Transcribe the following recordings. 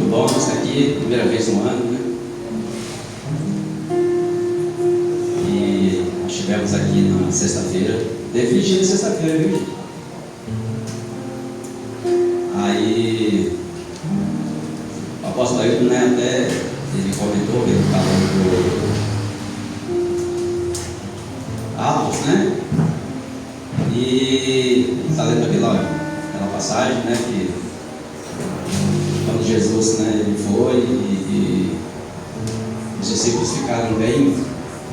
bom estar aqui, primeira vez no ano, né? E estivemos aqui na sexta-feira. Teve dia de sexta-feira, viu? Aí o apóstolo Ailton, né, até ele comentou que ele estava do Atos, né? E está lendo aquela passagem, né, que quando Jesus, né, ele foi e os discípulos ficaram bem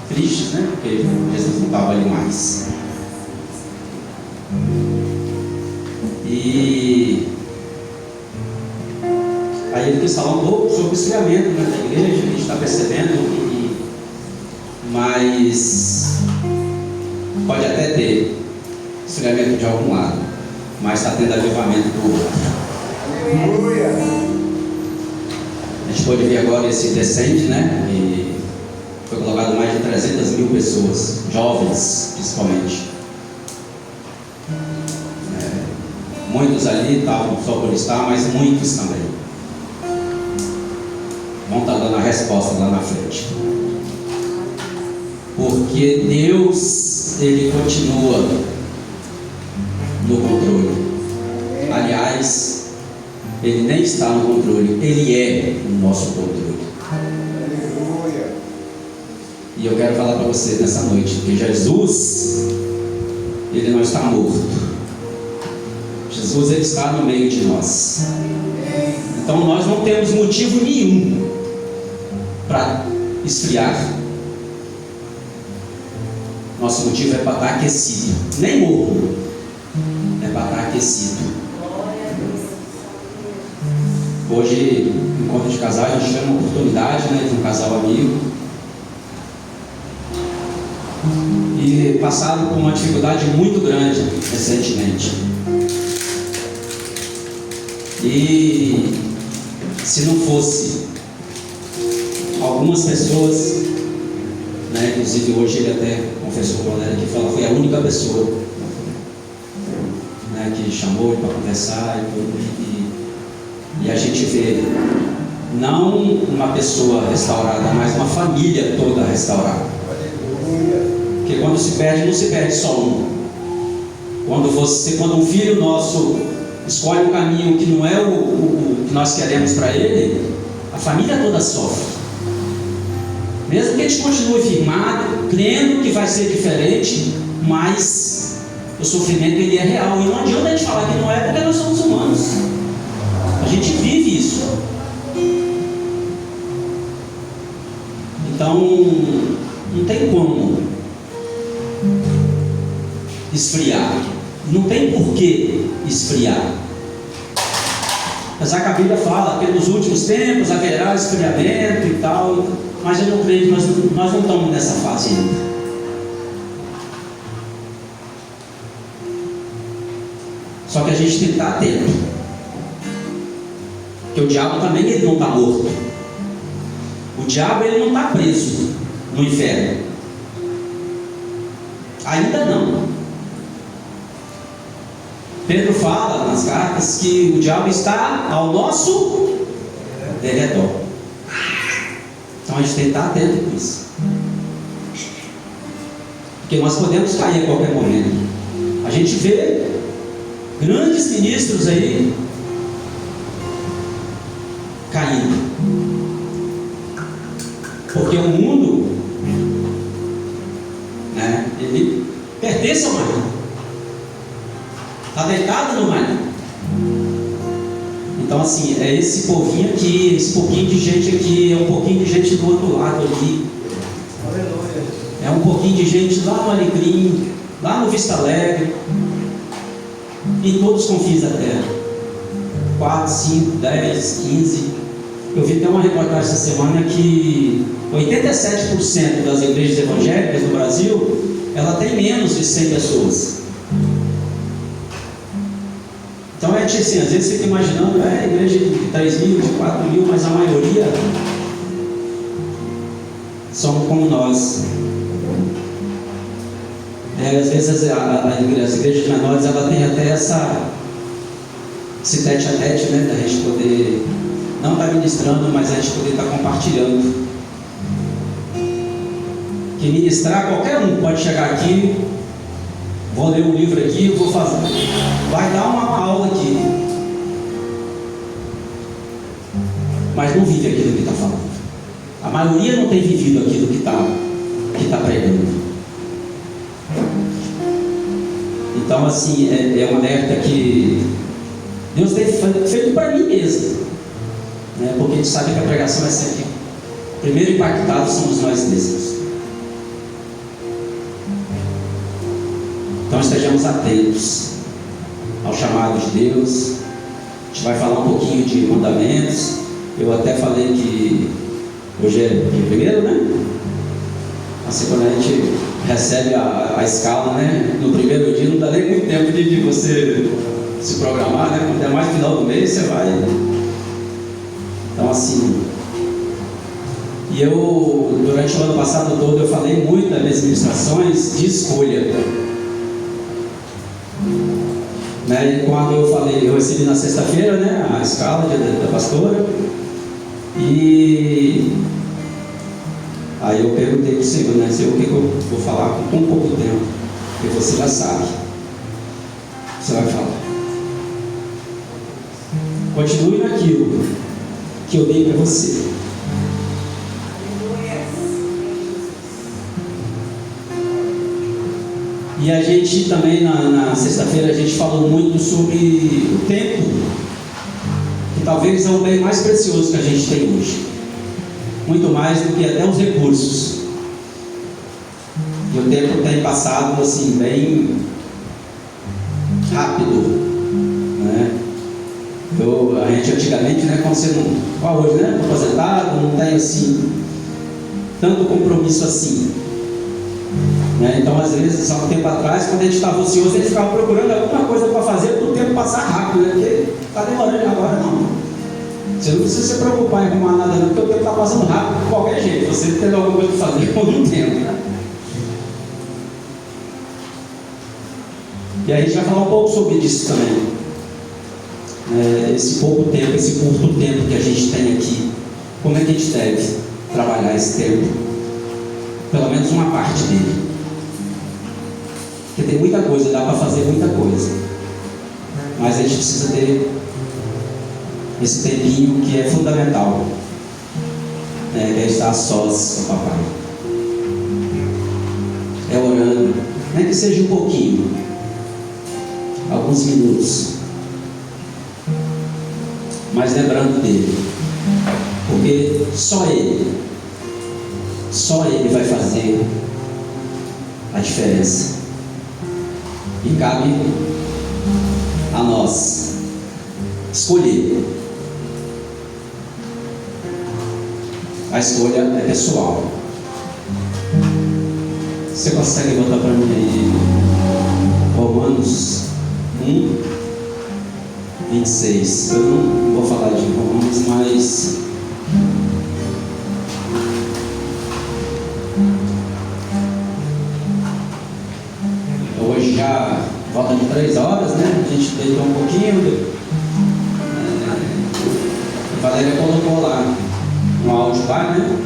tristes, né, porque Jesus não estava ali mais. E aí ele quis falar um pouco sobre o esfriamento, né, da igreja. A gente está percebendo, mas pode até ter esfriamento de algum lado, mas está tendo avivamento do outro. Aleluia! A gente pode ver agora esse descende, né? E foi colocado mais de 300 mil pessoas, jovens principalmente. Muitos ali estavam só por estar, mas muitos também vão estar dando a resposta lá na frente. Porque Deus, Ele continua no controle. Aliás, Ele nem está no controle, Ele é o nosso controle. Aleluia. E eu quero falar para você nessa noite que Jesus, Ele não está morto. Jesus, Ele está no meio de nós. Então nós não temos motivo nenhum para esfriar. Nosso motivo é para estar aquecido. Nem morro, é para estar aquecido. Hoje, no encontro de casais, nós tivemos uma oportunidade, né, de um casal amigo, e passaram por uma dificuldade muito grande recentemente. E se não fosse algumas pessoas, né, inclusive hoje ele até confessou com a galera que fala, foi a única pessoa, né, que chamou ele para conversar e tudo, e a gente vê não uma pessoa restaurada, mas uma família toda restaurada. Porque quando se perde, não se perde só um. Quando um filho nosso escolhe um caminho que não é o que nós queremos para ele, a família toda sofre. Mesmo que a gente continue firmado, crendo que vai ser diferente, mas o sofrimento ele é real. E não adianta a gente falar que não é, porque nós somos humanos. A gente vive isso. Então, não tem como esfriar. Não tem por que esfriar. Apesar que a Bíblia fala que nos últimos tempos haverá esfriamento e tal, mas eu não creio que nós não estamos nessa fase ainda. Só que a gente tem que estar atento, porque o diabo também ele não está morto. O diabo ele não está preso no inferno. Ainda não. Pedro fala nas cartas que o diabo está ao nosso derredor. Então a gente tem que estar atento com isso, porque nós podemos cair a qualquer momento. A gente vê grandes ministros aí caindo, porque o mundo, né, ele pertence ao marido. Está deitado no marinho. Então assim, é esse povinho aqui, esse pouquinho de gente aqui, é um pouquinho de gente do outro lado ali, é um pouquinho de gente lá no Alecrim, lá no Vista Alegre, e todos confins da terra, 4, 5, 10, 15. Eu vi até uma reportagem essa semana que 87% das igrejas evangélicas no Brasil, ela tem menos de 100 pessoas. Então a gente assim, às vezes fica imaginando, igreja de 3 mil, de 4 mil, mas a maioria são como nós. Às vezes as igrejas menores ela tem até esse tete a tete, né, da gente poder não estar ministrando, mas a gente poder estar compartilhando. Que ministrar, qualquer um pode chegar aqui, vou ler um livro aqui, vou fazer, vai dar uma aula aqui, mas não vive aquilo que está falando. A maioria não tem vivido aquilo que está pregando. Então, assim, é um alerta que Deus tem feito para mim mesmo, né? Porque a gente sabe que a pregação é sempre o primeiro impactado somos nós mesmos. Então estejamos atentos ao chamado de Deus. A gente vai falar um pouquinho de mandamentos. Eu até falei que hoje é dia primeiro, né? Assim, quando a gente recebe a escala, né? No primeiro dia não dá nem muito tempo de você se programar, né? Quando é mais final do mês, você vai. Então, assim. E eu, durante o ano passado todo, eu falei muito das minhas ministrações de escolha. Né? E quando eu falei, eu recebi na sexta-feira, né? A escala da pastora. E aí eu perguntei para o Senhor, né? Senhor, o que eu vou falar com tão pouco tempo? Porque você já sabe. Você vai falar. Continue naquilo que eu dei para você. E a gente também, na sexta-feira, a gente falou muito sobre o tempo, que talvez é o bem mais precioso que a gente tem hoje. Muito mais do que até os recursos. E o tempo tem passado assim, bem rápido, né? A gente antigamente, né, quando você não... hoje, né? Estou aposentado, não tem assim tanto compromisso assim. Né? Então, às vezes, há um tempo atrás, quando a gente estava ocioso, a gente ficava procurando alguma coisa para fazer para o tempo passar rápido, né? Porque está demorando agora, não. Você não precisa se preocupar em arrumar nada, não, porque o tempo está passando rápido de qualquer jeito. Você tem alguma coisa para fazer por um tempo. Né? E aí a gente vai falar um pouco sobre isso também. Esse pouco tempo, esse curto tempo que a gente tem aqui. Como é que a gente deve trabalhar esse tempo? Pelo menos uma parte dele. Porque tem muita coisa, dá para fazer muita coisa. Mas a gente precisa ter esse tempinho que é fundamental. Que é estar sós com o papai. É orando. Nem que seja um pouquinho. Alguns minutos. Mas lembrando dele. Porque só ele vai fazer a diferença. E cabe a nós escolher. A escolha é pessoal. Você consegue botar para mim aí Romanos 1, 26. Eu não vou falar de Romanos, mas hoje já volta de 3 horas, né? A gente deitou um pouquinho. A Valéria colocou lá um áudio lá, né?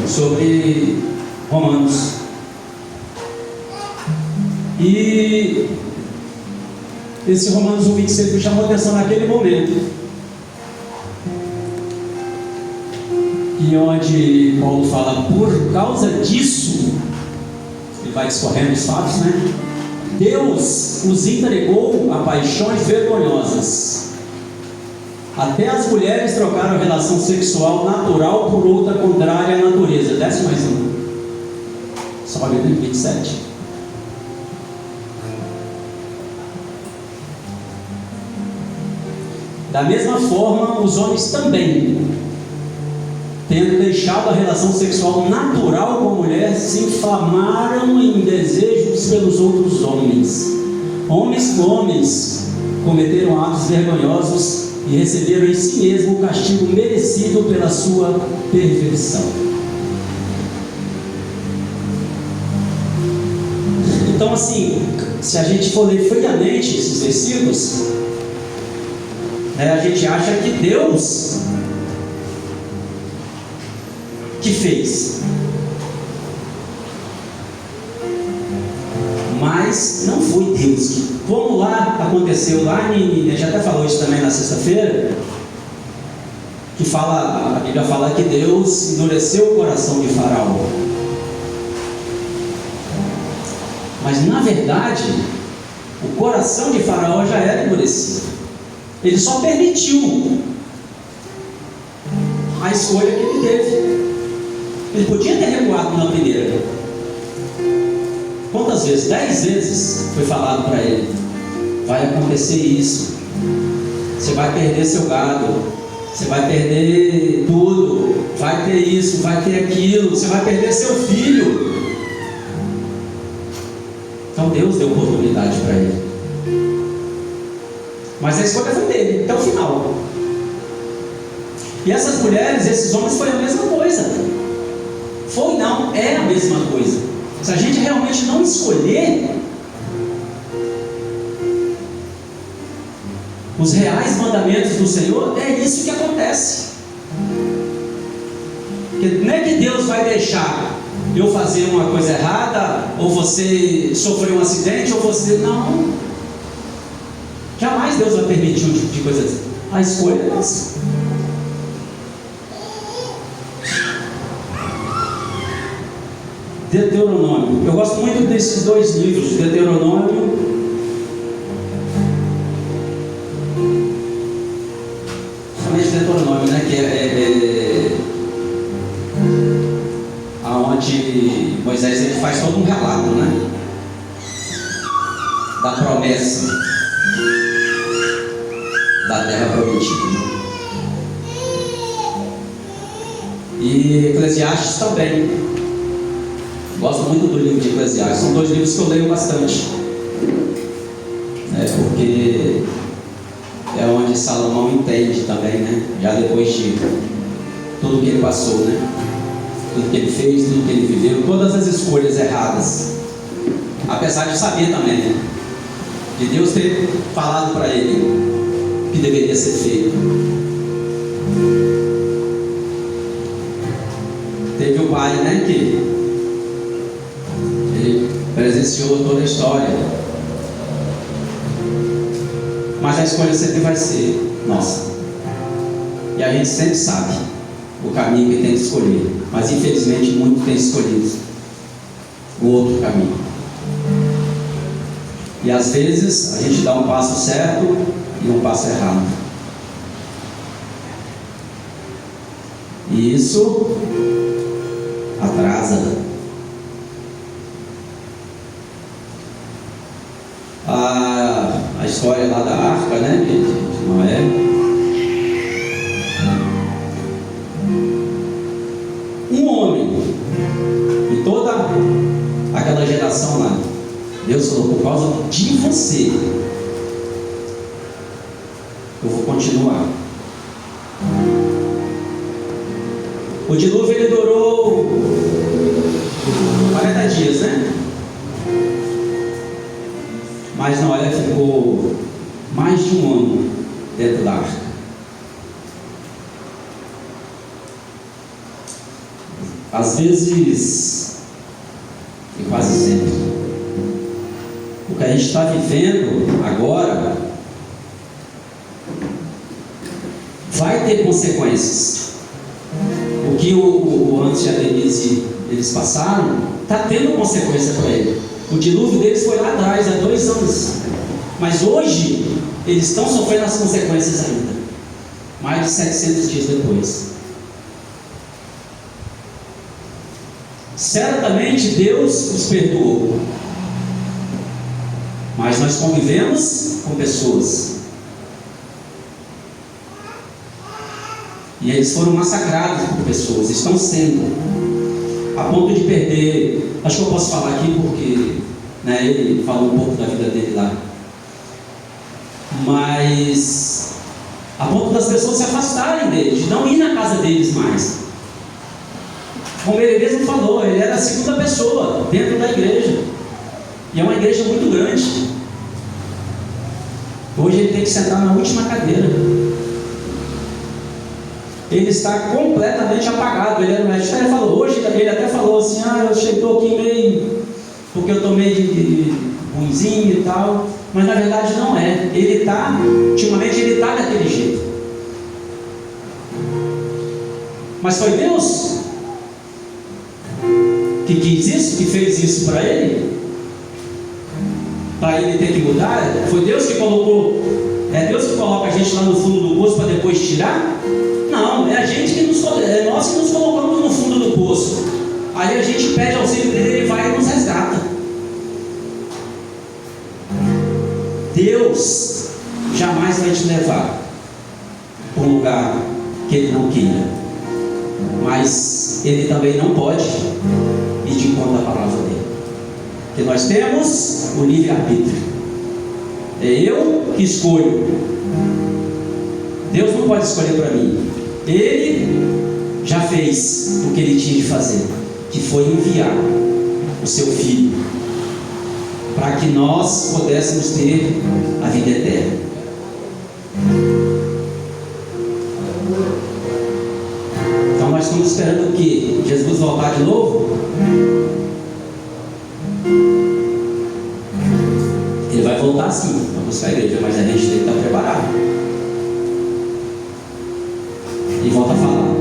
Sobre Romanos. E esse Romanos 1,26 me chamou a atenção naquele momento. E onde Paulo fala, por causa disso, ele vai discorrendo os fatos, né? Deus os entregou a paixões vergonhosas. Até as mulheres trocaram a relação sexual natural por outra contrária à natureza. Desce mais um. Só no 27. Da mesma forma, os homens também, tendo deixado a relação sexual natural com a mulher, se inflamaram em desejos pelos outros homens. Homens cometeram atos vergonhosos e receberam em si mesmo o castigo merecido pela sua perversão. Então, assim, se a gente for ler friamente esses versículos, A gente acha que Deus que fez, mas não foi Deus que, como lá aconteceu, a gente até falou isso também na sexta-feira, que a Bíblia fala que Deus endureceu o coração de Faraó, mas na verdade o coração de Faraó já era endurecido, ele só permitiu a escolha que ele teve. Ele podia ter recuado na primeira. Quantas vezes? 10 vezes foi falado para ele: vai acontecer isso, você vai perder seu gado, você vai perder tudo, vai ter isso, vai ter aquilo, você vai perder seu filho. Então Deus deu oportunidade para ele, mas a escolha foi dele até o final. E essas mulheres, esses homens, foi a mesma coisa. Foi não, é a mesma coisa. Se a gente realmente não escolher os reais mandamentos do Senhor, é isso que acontece. Porque não é que Deus vai deixar eu fazer uma coisa errada, ou você sofrer um acidente, ou você... Não. Jamais Deus vai permitir um tipo de coisa assim. A escolha é nossa. Deuteronômio. Eu gosto muito desses dois livros, Deuteronômio somente Deuteronômio, que é aonde Moisés ele faz todo um relato, da promessa da terra prometida. E Eclesiastes também. Gosto muito do livro de Eclesiastes. São dois livros que eu leio bastante, porque é onde Salomão entende também, já depois de tudo que ele passou, tudo que ele fez, tudo que ele viveu, todas as escolhas erradas, apesar de saber também, de Deus ter falado para ele o que deveria ser feito. Teve o pai, que ele presenciou toda a história, mas a escolha sempre vai ser nossa, e a gente sempre sabe o caminho que tem que escolher, mas infelizmente muito tem escolhido o outro caminho, e às vezes a gente dá um passo certo e um passo errado, e isso atrasa. A história lá da arca, de Noé. Um homem e toda aquela geração lá, Deus falou: por causa de você eu vou continuar. O dilúvio ele durou 40 dias, mas Noé ficou mais de um ano dentro da arca. Às vezes, e quase sempre, o que a gente está vivendo agora vai ter consequências. O que o Anderson e a Denise eles passaram está tendo consequência para ele. O dilúvio deles foi lá atrás, há 2 anos, mas hoje eles estão sofrendo as consequências ainda, mais de 700 dias depois. Certamente Deus os perdoou, mas nós convivemos com pessoas e eles foram massacrados por pessoas, estão sendo, a ponto de perder. Acho que eu posso falar aqui porque ele falou um pouco da vida dele lá, mas a ponto das pessoas se afastarem dele, de não ir na casa deles mais. Como ele mesmo falou, ele era a segunda pessoa dentro da igreja, e é uma igreja muito grande. Hoje ele tem que sentar na última cadeira. ele está completamente apagado. Ele falou, hoje ele até falou assim: eu estou aqui meio, porque eu estou meio de ruinzinho e tal. Mas na verdade não é. Ele está, ultimamente ele está daquele jeito. Mas foi Deus que quis isso, que fez isso para ele ter que mudar? Foi Deus que colocou? É Deus que coloca a gente lá no fundo do poço para depois tirar? Não, é a gente que é nós que nos colocamos no fundo do poço. Aí a gente pede auxílio dele, ele vai e nos resgata. Deus jamais vai te levar para um lugar que Ele não queira, mas Ele também não pode ir de conta a palavra dele, porque nós temos o livre-arbítrio. É eu que escolho. Deus não pode escolher para mim. Ele já fez o que Ele tinha de fazer, que foi enviar o seu Filho para que nós pudéssemos ter a vida eterna. Então nós estamos esperando o quê? Jesus voltar de novo? Ele vai voltar sim para buscar a igreja, mas a gente tem que estar preparado. E volta a falar: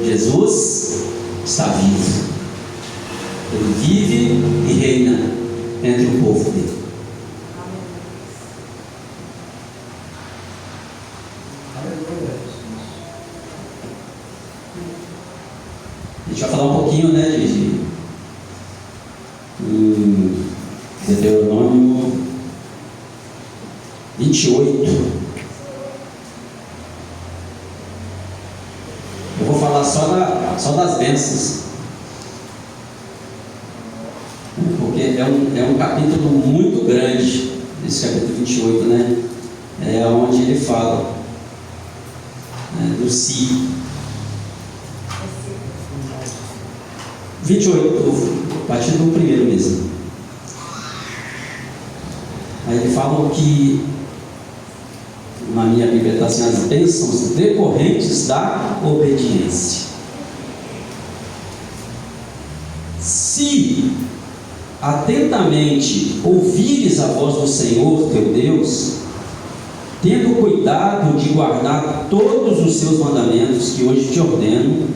Jesus está vivo. Ele vive e reina entre o povo dele. A gente vai falar um pouquinho, né, de Deuteronômio 28. Eu vou falar só das bênçãos, porque é um capítulo muito grande, esse capítulo 28, né? É onde ele fala, né, do si. 28, a partir do primeiro mesmo. Aí ele fala que, na minha Bíblia está assim: as bênçãos decorrentes da obediência. Se atentamente ouvires a voz do Senhor teu Deus, tendo cuidado de guardar todos os seus mandamentos que hoje te ordeno.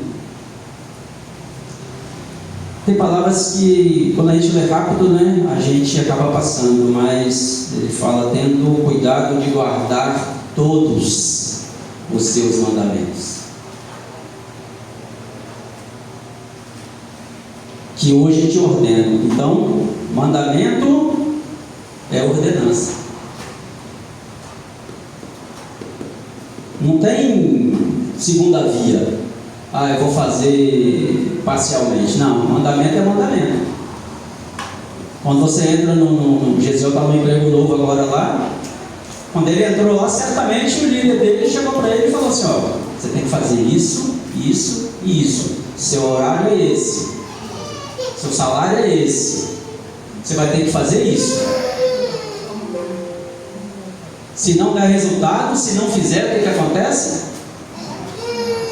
Tem palavras que, quando a gente lê rápido, né, a gente acaba passando, mas ele fala: tendo cuidado de guardar todos os seus mandamentos que hoje te ordeno. Então, mandamento é ordenança. Não tem segunda via. Eu vou fazer parcialmente. Não, mandamento é mandamento. Quando você entra no Gesiel, está no emprego novo agora lá. Quando ele entrou lá, certamente o líder dele chegou para ele e falou assim: você tem que fazer isso, isso e isso. Seu horário é esse. Seu salário é esse. Você vai ter que fazer isso. Se não der resultado, se não fizer, o que acontece?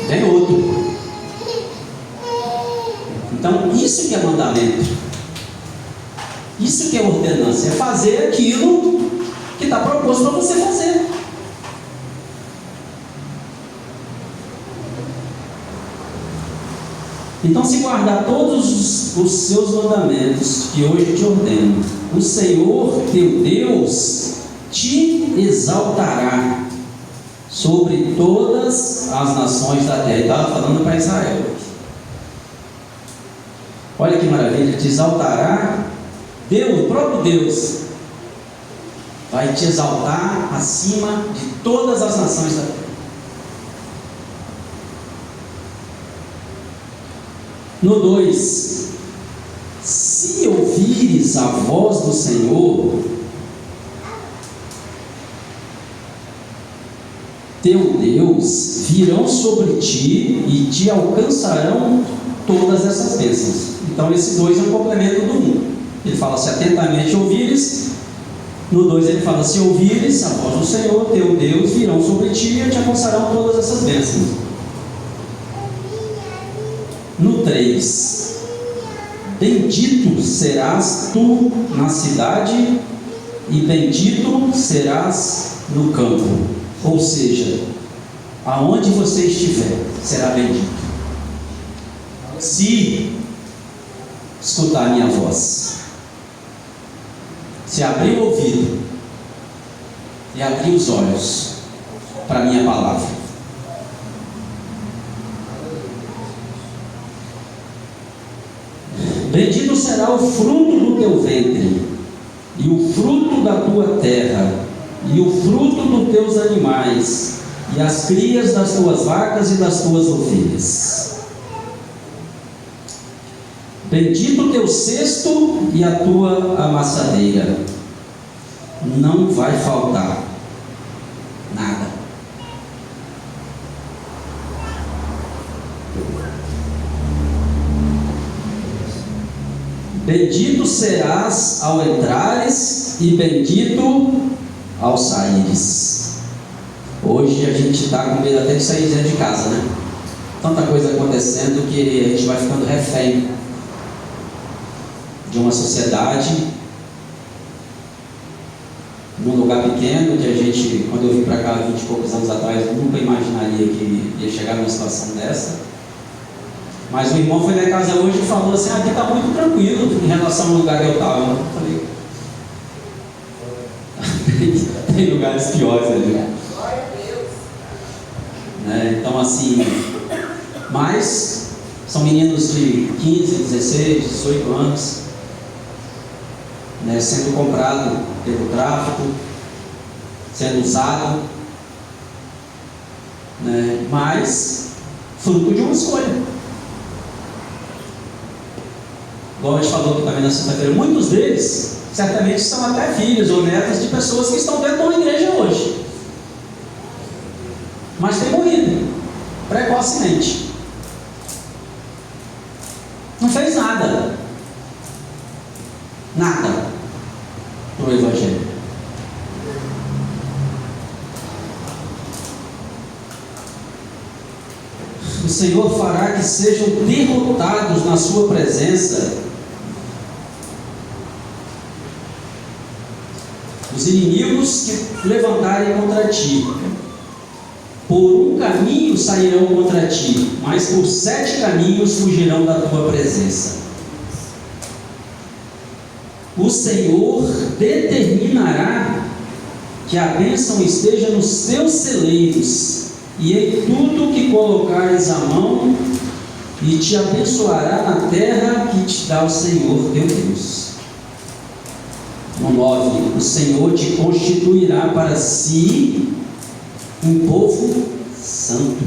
Vem outro. Então, isso que é mandamento. Isso que é ordenança. É fazer aquilo que está proposto para você fazer. Então, se guardar todos os seus mandamentos que hoje te ordeno, o Senhor teu Deus te exaltará sobre todas as nações da terra. Ele estava falando para Israel. Olha que maravilha: te exaltará. Deus, o próprio Deus, vai te exaltar acima de todas as nações da terra. No 2: se ouvires a voz do Senhor teu Deus, virão sobre ti e te alcançarão todas essas bênçãos. Então esses dois é um complemento do 1. Ele fala: se atentamente ouvires. No 2 ele fala: se ouvires a voz do Senhor teu Deus, virão sobre ti e te alcançarão todas essas bênçãos. no 3: bendito serás tu na cidade e bendito serás no campo. Ou seja, aonde você estiver, será bendito, se escutar a minha voz, se abrir o ouvido e abrir os olhos para a minha palavra. Bendito será o fruto do teu ventre, e o fruto da tua terra, e o fruto dos teus animais, e as crias das tuas vacas e das tuas ovelhas. Bendito o teu cesto e a tua amassadeira, não vai faltar nada. Bendito serás ao entrares e bendito ao saíres. Hoje a gente está com medo até de sair dentro de casa, né? Tanta coisa acontecendo que a gente vai ficando refém de uma sociedade, num lugar pequeno, que a gente, quando eu vim para cá 20 e poucos anos atrás, eu nunca imaginaria que ia chegar numa situação dessa. Mas o irmão foi na casa hoje e falou assim: aqui está muito tranquilo em relação ao lugar que eu estava. Eu falei, tem lugares piores ali. Né? Então assim, mas são meninos de 15, 16, 18 anos, né, sendo comprado pelo tráfico, sendo usado, né, mas fruto de uma escolha. Igual a gente falou aqui também na sexta-feira, muitos deles certamente são até filhos ou netos de pessoas que estão dentro de uma igreja hoje, mas têm morrido precocemente, não fez nada para o Evangelho. O Senhor fará que sejam derrotados na sua presença os inimigos que levantarem contra ti. Por um caminho sairão contra ti, mas por 7 caminhos fugirão da tua presença. O Senhor determinará que a bênção esteja nos teus celeiros e em tudo que colocares a mão, e te abençoará na terra que te dá o Senhor teu Deus. No 9: o Senhor te constituirá para si um povo santo,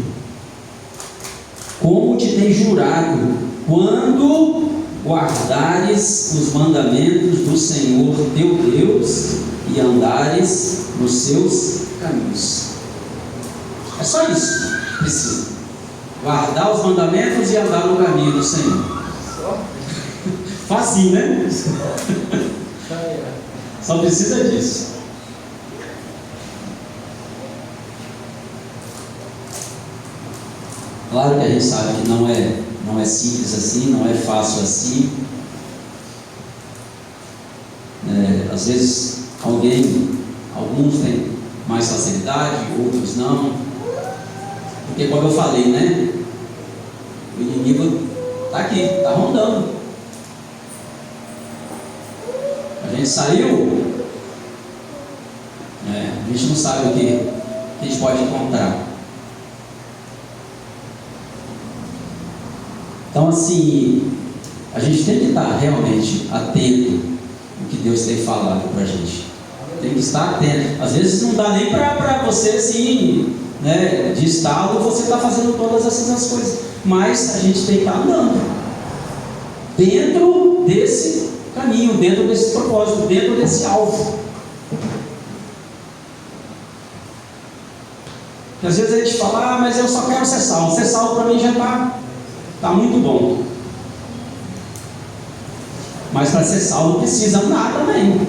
como te tem jurado, quando guardares os mandamentos do Senhor teu Deus e andares nos seus caminhos. É só isso que precisa: guardar os mandamentos e andar no caminho do Senhor. Facinho, né? Só precisa disso. Claro que a gente sabe que não é simples assim, não é fácil assim. Às vezes alguns têm mais facilidade, outros não. Porque como eu falei, né? O inimigo está aqui, está rondando. A gente saiu, a gente não sabe o que a gente pode encontrar. Então assim, a gente tem que estar realmente atento ao que Deus tem falado para a gente. Tem que estar atento. Às vezes não dá nem para você assim, né, de estado, você está fazendo todas essas coisas. Mas a gente tem que estar andando dentro desse caminho, dentro desse propósito, dentro desse alvo. Porque às vezes a gente fala: mas eu só quero ser salvo. Ser salvo para mim já está muito bom. Mas para ser salvo precisa andar também.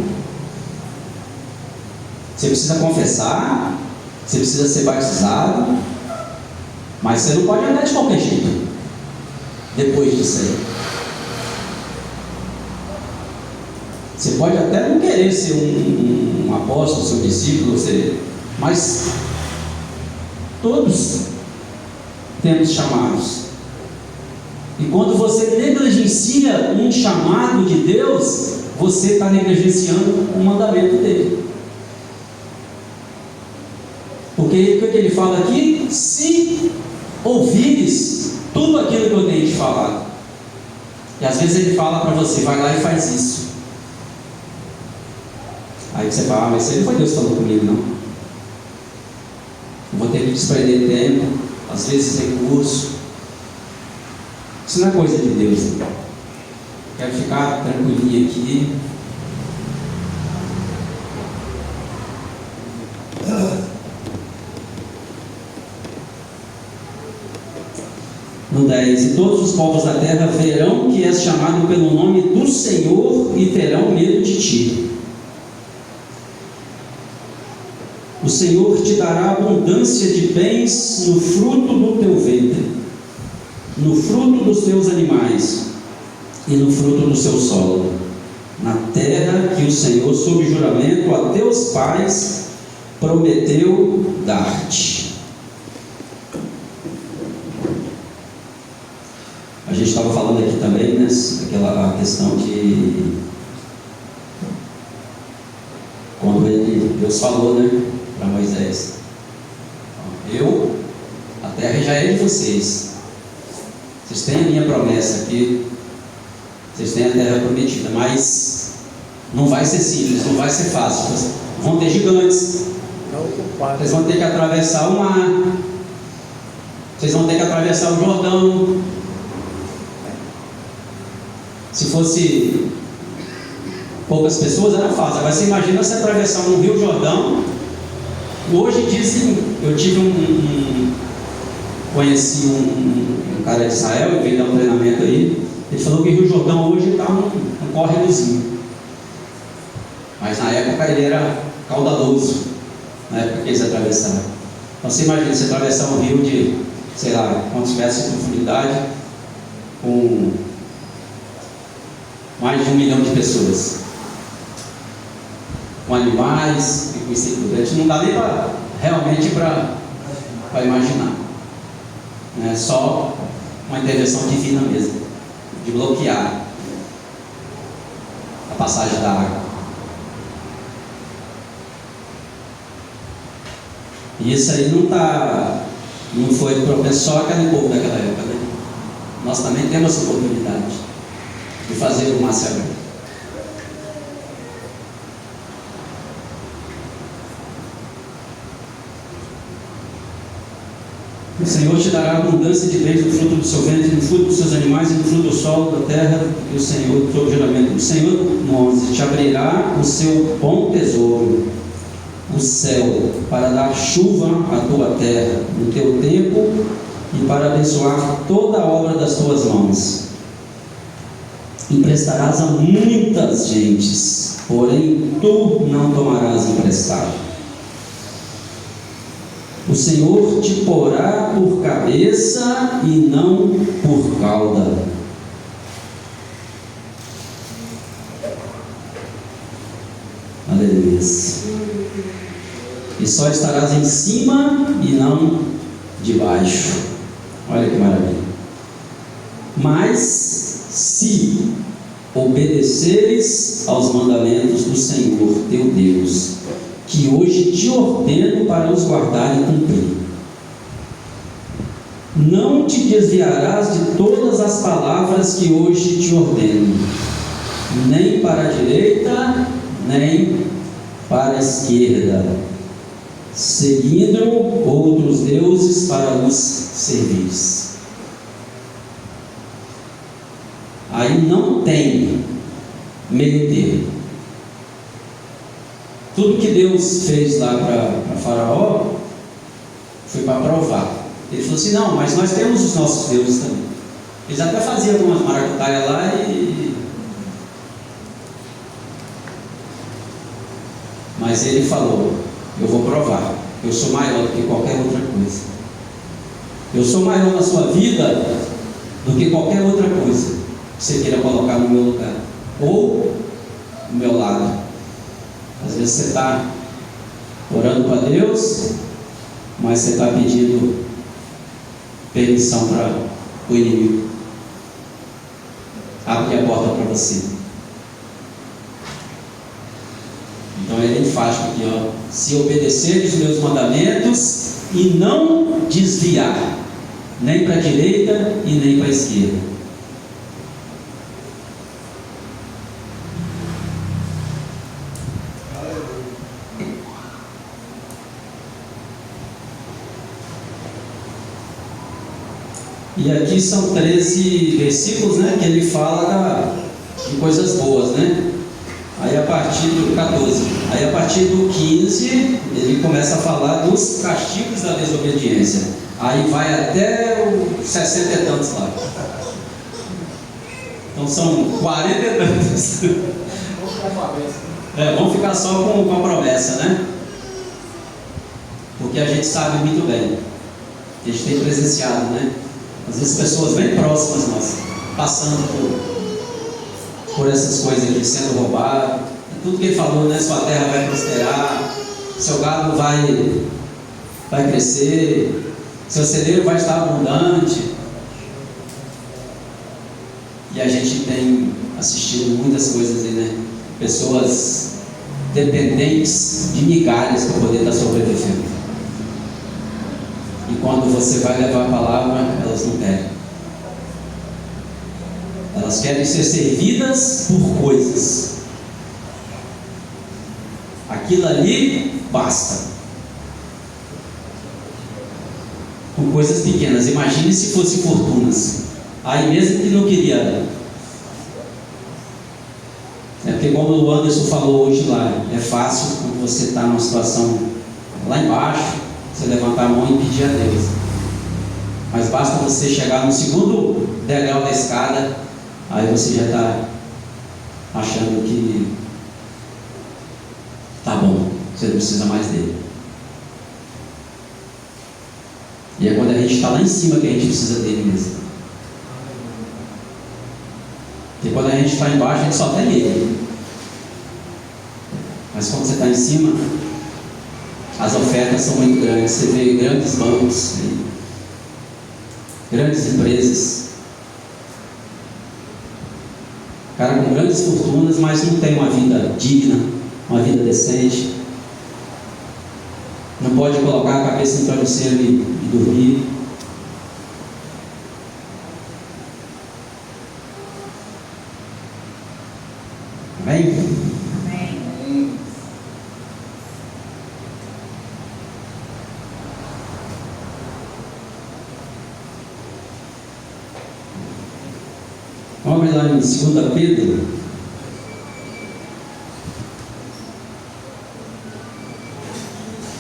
Você precisa confessar, você precisa ser batizado, mas você não pode andar de qualquer jeito. depois disso aí. Você pode até não querer ser um apóstolo, seu discípulo, mas todos temos chamados. E quando você negligencia um chamado de Deus, você está negligenciando o mandamento dele. Porque o que ele fala aqui? Se ouvires tudo aquilo que eu tenho te falado. E às vezes ele fala para você, vai lá e faz isso. Aí você fala, mas isso aí não foi Deus que falou comigo, não. Eu vou ter que desprender tempo, às vezes recurso. Isso não é coisa de Deus, não. Quero ficar tranquilinho aqui. No 10: e todos os povos da terra verão que és chamado pelo nome do Senhor e terão medo de ti. O Senhor te dará abundância de bens no fruto do teu ventre, no fruto dos teus animais e no fruto do seu solo, na terra que o Senhor, sob juramento a teus pais, prometeu dar-te. A gente estava falando aqui também, né, aquela questão de quando Deus falou, né, para Moisés: a terra já é de vocês. Vocês têm a minha promessa aqui, vocês têm a terra prometida, mas não vai ser simples, não vai ser fácil. Vão ter gigantes, vocês vão ter que atravessar o mar, vocês vão ter que atravessar o Jordão. Se fosse poucas pessoas era fácil. Agora você imagina você atravessar um rio Jordão. Hoje dizem, eu conheci um cara de Israel, ele veio dar um treinamento aí. Ele falou que o Rio Jordão hoje está um córregozinho, mas na época ele era caudaloso, na época que eles atravessaram. Então você imagina você atravessar um rio de, sei lá, quantos metros de profundidade, com mais de 1 milhão de pessoas, com animais e com isso tudo. A gente não dá nem realmente para imaginar. É só uma intervenção divina mesmo, de bloquear a passagem da água. E isso aí não foi propenso só aquele povo daquela época, né? Nós também temos essa oportunidade de fazer o mar se abrir. O Senhor te dará abundância de bens no fruto do seu ventre, no fruto dos seus animais e no fruto do solo da terra, e o Senhor, sob juramento, o Senhor, 11, te abrirá o seu bom tesouro, o céu, para dar chuva à tua terra no teu tempo e para abençoar toda a obra das tuas mãos. Emprestarás a muitas gentes, porém tu não tomarás emprestado. O Senhor te porá por cabeça e não por cauda. Aleluia. E só estarás em cima e não debaixo. Olha que maravilha. Mas se obedeceres aos mandamentos do Senhor teu Deus, que hoje te ordeno para os guardar e cumprir, não te desviarás de todas as palavras que hoje te ordeno, nem para a direita, nem para a esquerda, seguindo outros deuses para os servir. Aí não tem meio termo. Tudo que Deus fez lá para Faraó foi para provar. Ele falou assim: não, mas nós temos os nossos deuses também. Eles até faziam algumas maracutaias lá mas ele falou: eu vou provar, eu sou maior do que qualquer outra coisa. Eu sou maior na sua vida do que qualquer outra coisa que você queira colocar no meu lugar ou no meu lado. Às vezes você está orando para Deus, mas você está pedindo permissão para o inimigo abrir a porta para você. Então ele é enfático aqui, ó: se obedeceres os meus mandamentos e não desviar nem para a direita e nem para a esquerda. E aqui são 13 versículos, né, que ele fala de coisas boas, né? Aí a partir do 14, aí a partir do 15, ele começa a falar dos castigos da desobediência. Aí vai até o 60 e tantos lá. Então são 40 e tantos. Vamos ficar só com a promessa, né? Porque a gente sabe muito bem, a gente tem presenciado, né? Às vezes pessoas bem próximas nós, passando por essas coisas aqui, sendo roubado. Tudo que ele falou, né? Sua terra vai prosperar, seu gado vai crescer, seu celeiro vai estar abundante. E a gente tem assistido muitas coisas aí, né? Pessoas dependentes de migalhas para poder estar sobrevivendo. E quando você vai levar a palavra, elas não querem. Elas querem ser servidas por coisas. Aquilo ali basta. Com coisas pequenas. Imagine se fossem fortunas. Aí mesmo que não queria. Porque como o Anderson falou hoje lá, é fácil quando você está numa situação lá embaixo, você levantar a mão e pedir a Deus. Mas basta você chegar no segundo degrau da escada, aí você já está achando que tá bom, você não precisa mais dele. E é quando a gente está lá em cima que a gente precisa dele mesmo. Porque quando a gente está embaixo, a gente só tem ele. Mas quando você está em cima, as ofertas são muito grandes. Você vê grandes bancos, grandes empresas, cara com grandes fortunas, mas não tem uma vida digna, uma vida decente. Não pode colocar a cabeça no travesseiro e dormir. Amém? Vamos lá em 2 Pedro.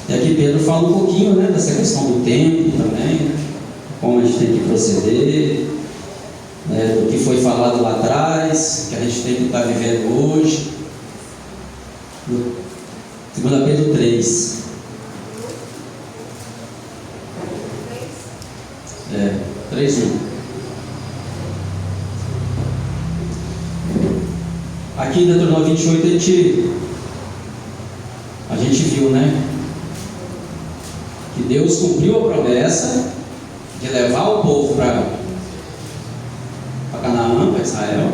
E aqui Pedro fala um pouquinho, né, dessa questão do tempo também, né, como a gente tem que proceder, né, do que foi falado lá atrás, que a gente tem que estar vivendo hoje. 2 Pedro 3. 3:1. Aqui em Deuteronômio 28 a gente viu, né, que Deus cumpriu a promessa de levar o povo para Canaã, para Israel,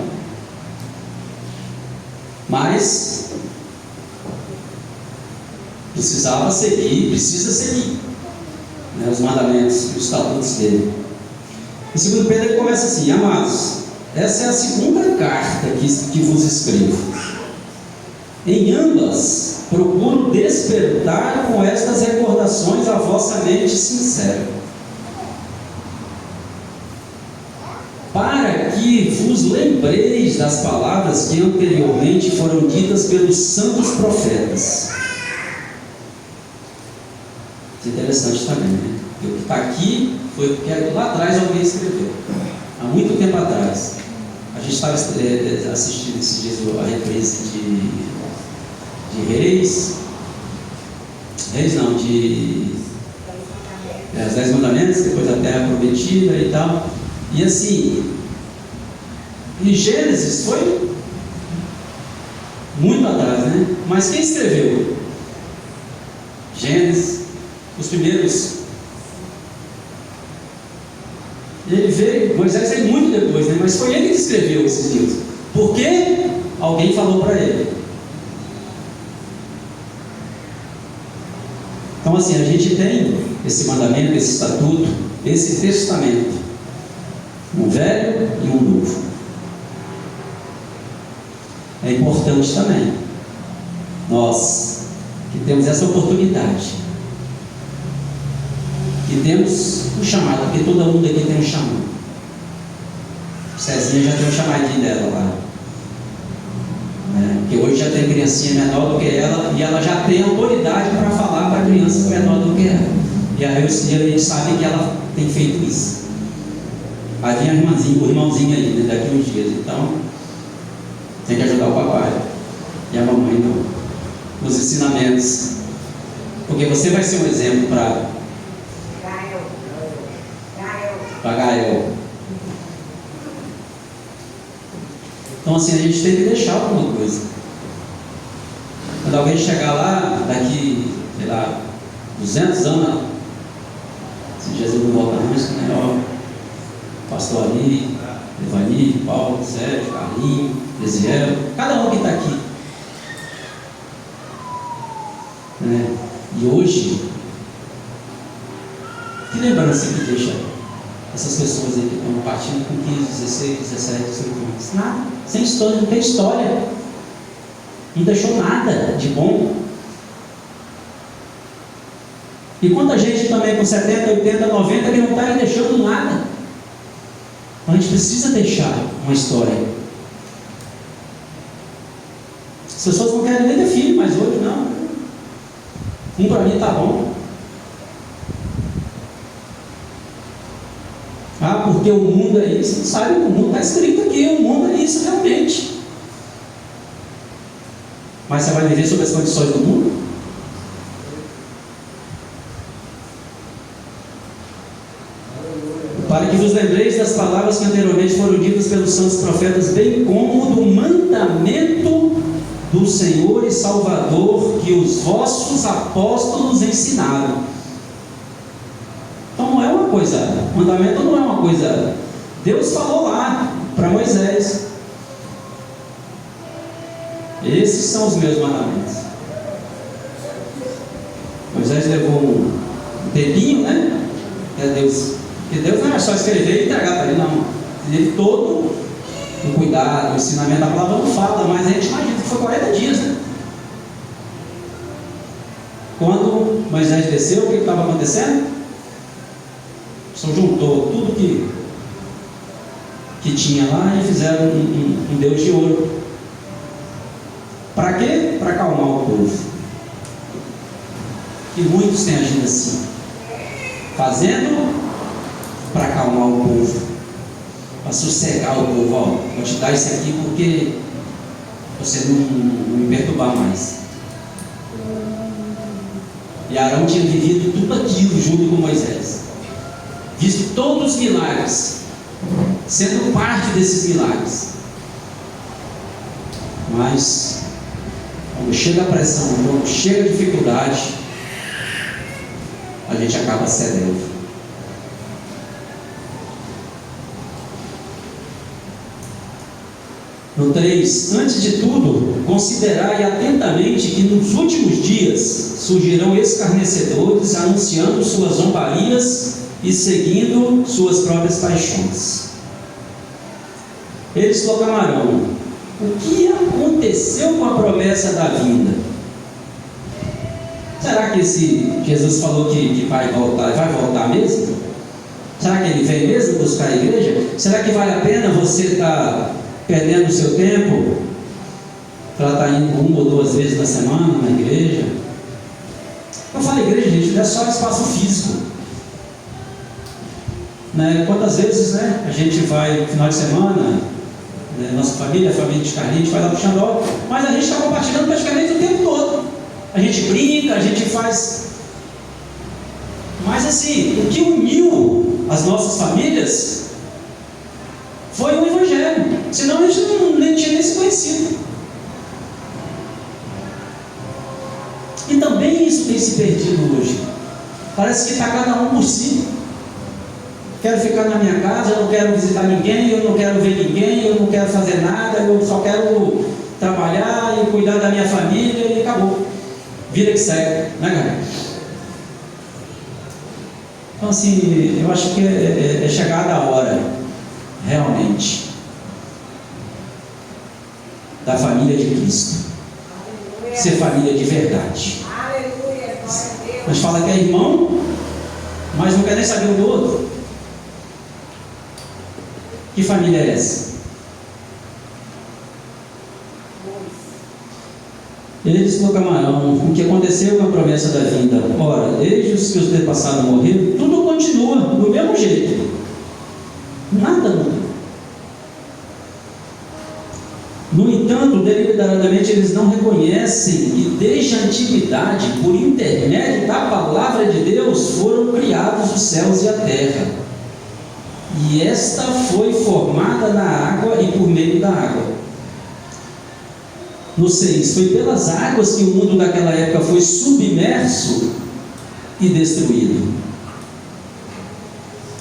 mas precisa seguir, né, os mandamentos e os estatutos dele. Em 2 Pedro ele começa assim: amados, essa é a segunda carta que vos escrevo. Em ambas, procuro despertar com estas recordações a vossa mente sincera, para que vos lembreis das palavras que anteriormente foram ditas pelos santos profetas. Isso é interessante também, né? O que está aqui foi porque lá atrás alguém escreveu, há muito tempo atrás. A gente estava assistindo esses dias a reprise de Reis não, de os 10 mandamentos, depois da terra prometida e tal. E assim, em Gênesis foi muito atrás, né? Mas quem escreveu? Gênesis, os primeiros. Ele veio, Moisés veio muito depois, né? Mas foi ele que escreveu esses livros. Por quê? Alguém falou para ele. Então assim, a gente tem esse mandamento, esse estatuto, esse testamento, um velho e um novo. É importante também nós que temos essa oportunidade, que temos um chamado, porque todo mundo aqui tem um chamado. Cezinha já tem um chamadinho dela lá, porque hoje já tem criancinha menor do que ela, e ela já tem autoridade para falar para a criança menor do que ela. E aí a gente sabe que ela tem feito isso. Aí vem o irmãozinho aí, né, daqui uns dias. Então tem que ajudar o papai e a mamãe nos ensinamentos, porque você vai ser um exemplo para Gael. Então assim, a gente tem que deixar alguma coisa. Quando alguém chegar lá, daqui, sei lá, 200 anos, se Jesus não volta mais, né? Ó, pastor ali, Evani, Paulo, Sérgio, Carlinhos, Eziel, cada um que está aqui, né? E hoje, que lembrança que deixa essas pessoas aí que estão partindo com 15, 16, 17, 18 anos? Nada, sem história, não tem história, não deixou nada de bom. E quanta gente também com 70, 80, 90 que não está deixando nada. Então a gente precisa deixar uma história. As pessoas não querem nem ter filho, mas hoje não. Um para mim está bom. Ah, porque o mundo é isso. Não sabe, o mundo está escrito aqui. O mundo é isso realmente. Mas você vai viver sobre as condições do mundo? Para que vos lembreis das palavras que anteriormente foram ditas pelos santos profetas, bem como do mandamento do Senhor e Salvador que os vossos apóstolos ensinaram. Então não é uma coisa, mandamento não é uma coisa. Deus falou lá para Moisés: esses são os meus mandamentos. Moisés levou um tempinho, né? Porque Deus não é só escrever e entregar para ele, não. Ele todo o cuidado, o ensinamento, a palavra não fala, mas a gente imagina que foi 40 dias, né? Quando Moisés desceu, o que estava acontecendo? O Senhor juntou tudo que tinha lá e fizeram um Deus de ouro. Para quê? Para acalmar o povo. E muitos têm agido assim, fazendo para acalmar o povo, para sossegar o povo. Ó, vou te dar isso aqui porque você não me perturbar mais. E Arão tinha vivido tudo aquilo junto com Moisés, visto todos os milagres, sendo parte desses milagres. Mas quando chega a pressão, quando chega a dificuldade, a gente acaba cedendo. No 3, antes de tudo, considerai atentamente que nos últimos dias surgirão escarnecedores, anunciando suas zombarias e seguindo suas próprias paixões. Eles proclamarão: o que aconteceu com a promessa da vinda? Será que esse Jesus falou que vai voltar mesmo? Será que ele vem mesmo buscar a igreja? Será que vale a pena você estar perdendo o seu tempo para estar indo 1 ou 2 vezes na semana na igreja? Eu falo igreja, gente, não é só espaço físico, né? Quantas vezes, né, a gente vai no final de semana, né, nossa família, a família de Carlinhos, a gente vai lá para o Xandó, mas a gente está compartilhando praticamente o tempo todo. A gente brinca, a gente faz. Mas assim, o que uniu as nossas famílias Parece que está cada um por si. Quero ficar na minha casa, eu não quero visitar ninguém, eu não quero ver ninguém, eu não quero fazer nada, eu só quero trabalhar e cuidar da minha família e acabou. Vida que segue, né, galera? Então, assim, eu acho que é chegada a hora, realmente, da família de Cristo. Ser família de verdade. Mas fala que é irmão, mas não quer nem saber o do outro. Que família é essa? Ele disse no camarão: o que aconteceu com a promessa da vinda? Ora, desde os que os antepassados morreram, tudo continua do mesmo jeito. Nada muda. No entanto, deliberadamente eles não reconhecem que desde a antiguidade, por intermédio da palavra de Deus, foram criados os céus e a terra. E esta foi formada na água e por meio da água. No 6, foi pelas águas que o mundo daquela época foi submerso e destruído.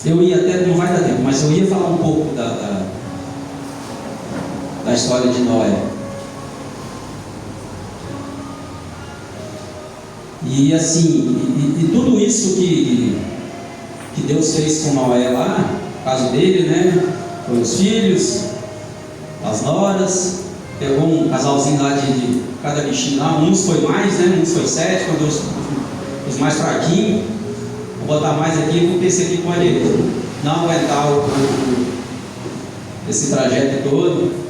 Eu ia até, não vai dar tempo, mas eu ia falar um pouco da história de Noé. E assim, e tudo isso que Deus fez com Noé lá, no caso dele, né? Foi os filhos, as noras, pegou um casalzinho lá de cada bichinho lá, uns foi mais, né? Uns foi 7, quando os mais fraquinhos, vou botar mais aqui porque esse aqui pode não aguentar esse trajeto todo.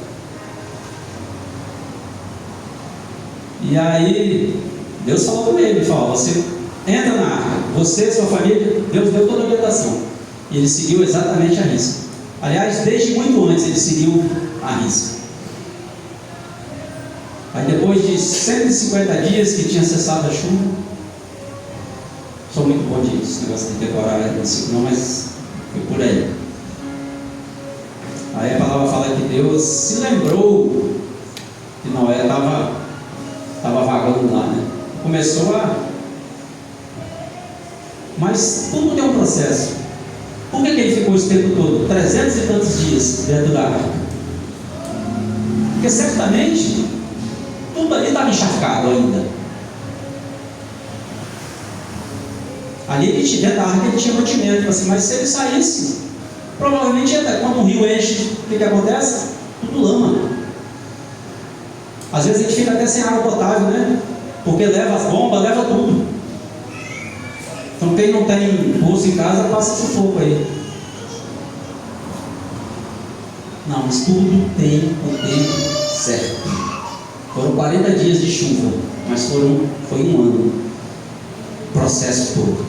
E aí Deus falou com ele, falou: você entra na arca, você e sua família. Deus deu toda a orientação, e ele seguiu exatamente a risca. Aliás, desde muito antes ele seguiu a risca. Aí depois de 150 dias que tinha cessado a chuva, sou muito bom disso, negócio de decorar não, mas foi por aí. Aí a palavra fala que Deus se lembrou que Noé estava vagando lá, né? Começou a... Mas tudo tem um processo. Por que ele ficou esse tempo todo? 300 e tantos dias dentro da arca? Porque certamente tudo ali estava encharcado ainda. Ali dentro da arca ele tinha mantimento, assim, mas se ele saísse, provavelmente quando o rio enche, o que acontece? Tudo lama. Às vezes a gente fica até sem água potável, né? Porque leva as bombas, leva tudo. Então quem não tem poço em casa passa sufoco aí. Não, mas tudo tem o tempo certo. Foram 40 dias de chuva, mas foi um ano. O processo todo.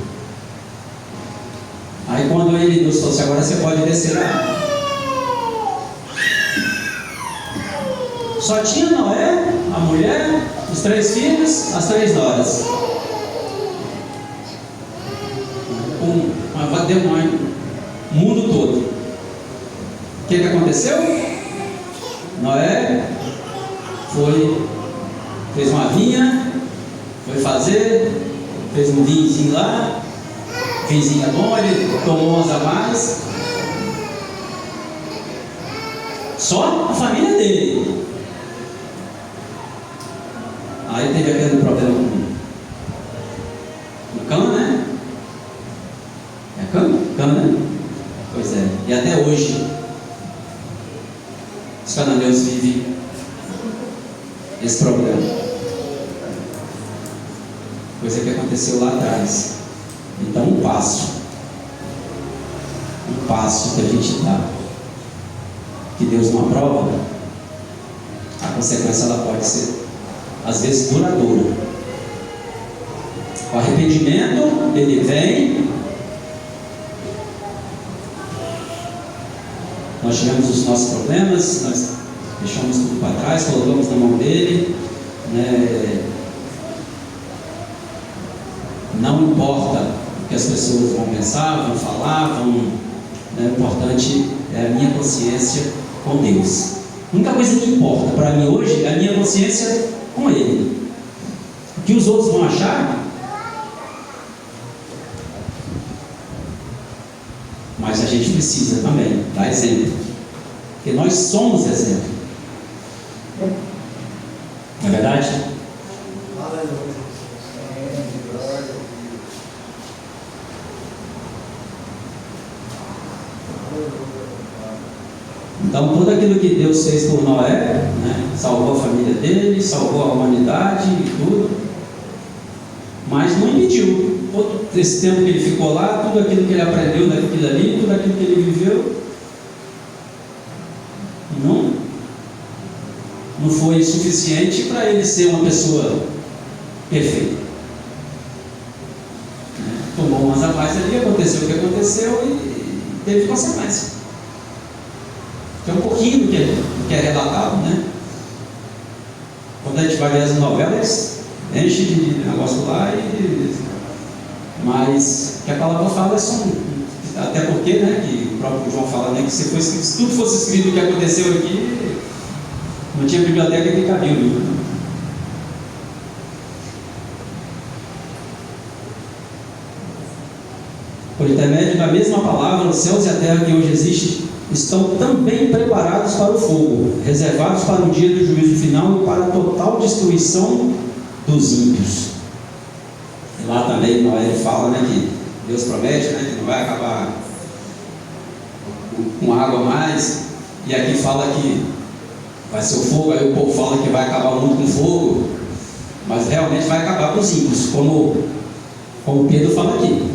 Aí quando Deus falou assim: agora você pode descer a água. Só tinha Noé, a mulher, os 3 filhos, as 3 noras. O mundo todo. O que aconteceu? Noé fez uma vinha, fez um vinhozinho lá, vinhozinho bom, ele tomou umas a mais. Só a família dele. Aí teve aquele problema com Cã, né? É Cã, né? Pois é. E até hoje os cananeus vivem esse problema. Coisa que aconteceu lá atrás. Então um passo que a gente dá, que Deus não aprova, a consequência ela pode ser às vezes duradoura. O arrependimento, ele vem. Nós tivemos os nossos problemas, nós deixamos tudo para trás, colocamos na mão dele, né? Não importa o que as pessoas vão pensar, vão falar, né? O importante é a minha consciência com Deus. A única coisa que importa para mim hoje é a minha consciência com Ele. O que os outros vão achar, mas a gente precisa também dar exemplo, porque nós somos exemplo. Não é verdade? Então, tudo aquilo que Deus fez por Noé, né, salvou a família dele, salvou a humanidade e tudo, mas não impediu. Todo esse tempo que ele ficou lá, tudo aquilo que ele aprendeu daquilo ali, tudo aquilo que ele viveu, não foi suficiente para ele ser uma pessoa perfeita. Tomou umas abaixo ali, aconteceu o que aconteceu e teve consequência. Que é um pouquinho do que é relatado, né? Quando a gente vai ver as novelas, enche de negócio lá, mas que a palavra fala é só até porque, né, que o próprio João fala, né, que se tudo fosse escrito o que aconteceu aqui, não tinha biblioteca que cabia o livro. Por intermédio da mesma palavra, os céus e a terra que hoje existem estão também preparados para o fogo, reservados para o dia do juízo final e para a total destruição dos ímpios. E lá também ele fala, né, que Deus promete, né, que não vai acabar com água mais, e aqui fala que vai ser o fogo, aí o povo fala que vai acabar muito com fogo, mas realmente vai acabar com os ímpios, como Pedro fala aqui.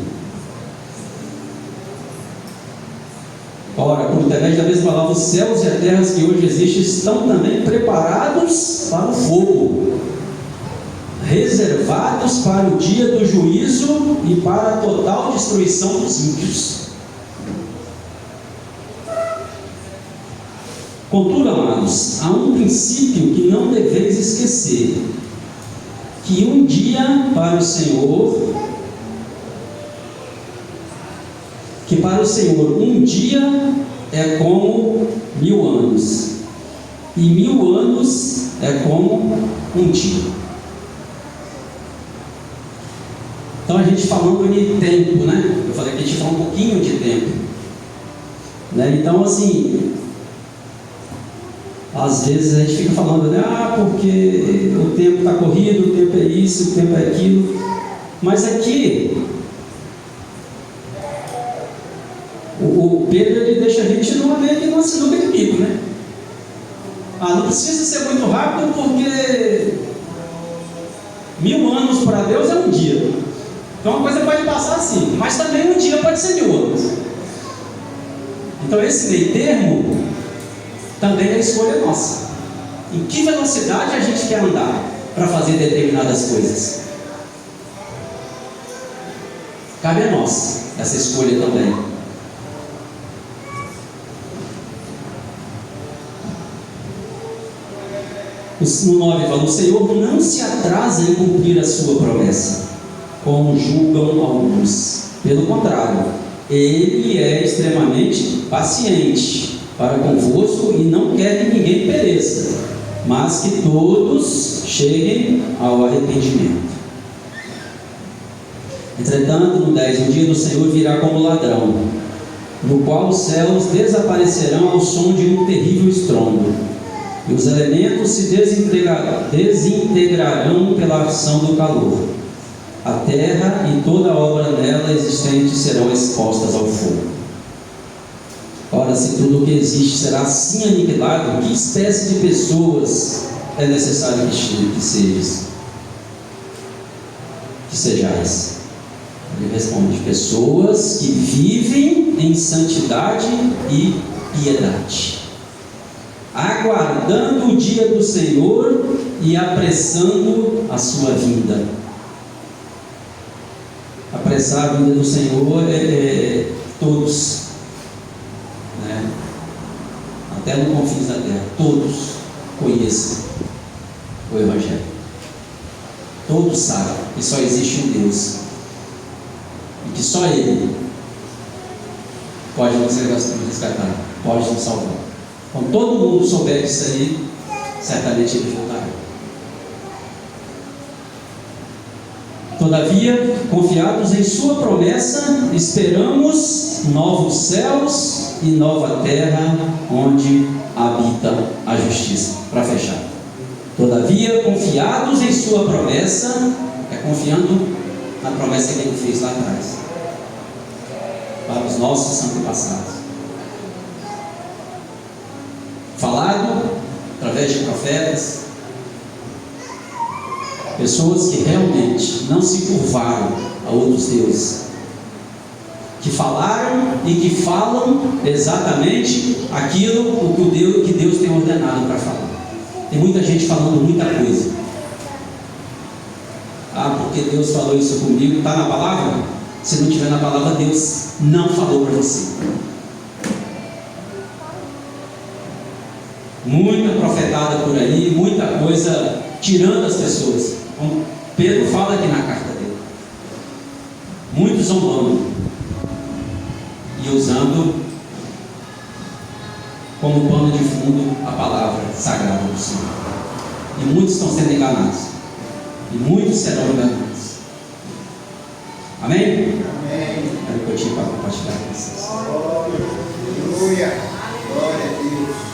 Ora, por intermédio da mesma palavra, os céus e a terra que hoje existem estão também preparados para o fogo, reservados para o dia do juízo e para a total destruição dos ímpios. Contudo, amados, há um princípio que não deveis esquecer, que um dia para o Senhor, um dia é como 1000 anos, e 1000 anos é como um dia. Então a gente falando de tempo, né? Eu falei que a gente fala um pouquinho de tempo, né? Então assim, às vezes a gente fica falando, né? Porque o tempo está corrido, o tempo é isso, o tempo é aquilo, mas aqui o Pedro ele deixa a gente numa sinuca de bico, né? Não precisa ser muito rápido, porque 1000 anos para Deus é um dia. Então uma coisa pode passar assim, mas também um dia pode ser 1000 anos. Então esse meio termo também é escolha nossa. Em que velocidade a gente quer andar para fazer determinadas coisas? Cabe a nós essa escolha também. No 9 fala: o Senhor não se atrasa em cumprir a sua promessa, como julgam alguns. Pelo contrário, Ele é extremamente paciente para convosco e não quer que ninguém pereça, mas que todos cheguem ao arrependimento. Entretanto, no 10, o dia do Senhor virá como ladrão, no qual os céus desaparecerão ao som de um terrível estrondo, e os elementos se desintegrarão pela ação do calor. A terra e toda a obra nela existente serão expostas ao fogo. Ora, se tudo o que existe será assim aniquilado, que espécie de pessoas é necessário que sejais? Ele responde: pessoas que vivem em santidade e piedade, aguardando o dia do Senhor e apressando a sua vinda. Apressar a vinda do Senhor é todos, né? Até no confins da terra, todos conheçam o Evangelho. Todos sabem que só existe um Deus e que só Ele pode nos resgatar, pode nos salvar. Quando todo mundo souber disso aí, certamente ele voltará. Todavia, confiados em sua promessa, esperamos novos céus e nova terra, onde habita a justiça. Para fechar. Todavia, confiados em sua promessa, é confiando na promessa que ele fez lá atrás, para os nossos antepassados. Falado através de profetas, pessoas que realmente não se curvaram a outros deuses, que falaram e que falam exatamente aquilo que Deus tem ordenado para falar. Tem muita gente falando muita coisa. Porque Deus falou isso comigo, está na palavra? Se não tiver na palavra, Deus não falou para você. Muita profetada por aí, muita coisa tirando as pessoas. Como Pedro fala aqui na carta dele. Muitos zombando e usando como pano de fundo a palavra sagrada do Senhor. E muitos estão sendo enganados. E muitos serão enganados. Amém? Amém. Quero curtir para compartilhar com vocês. Aleluia. Glória a Deus.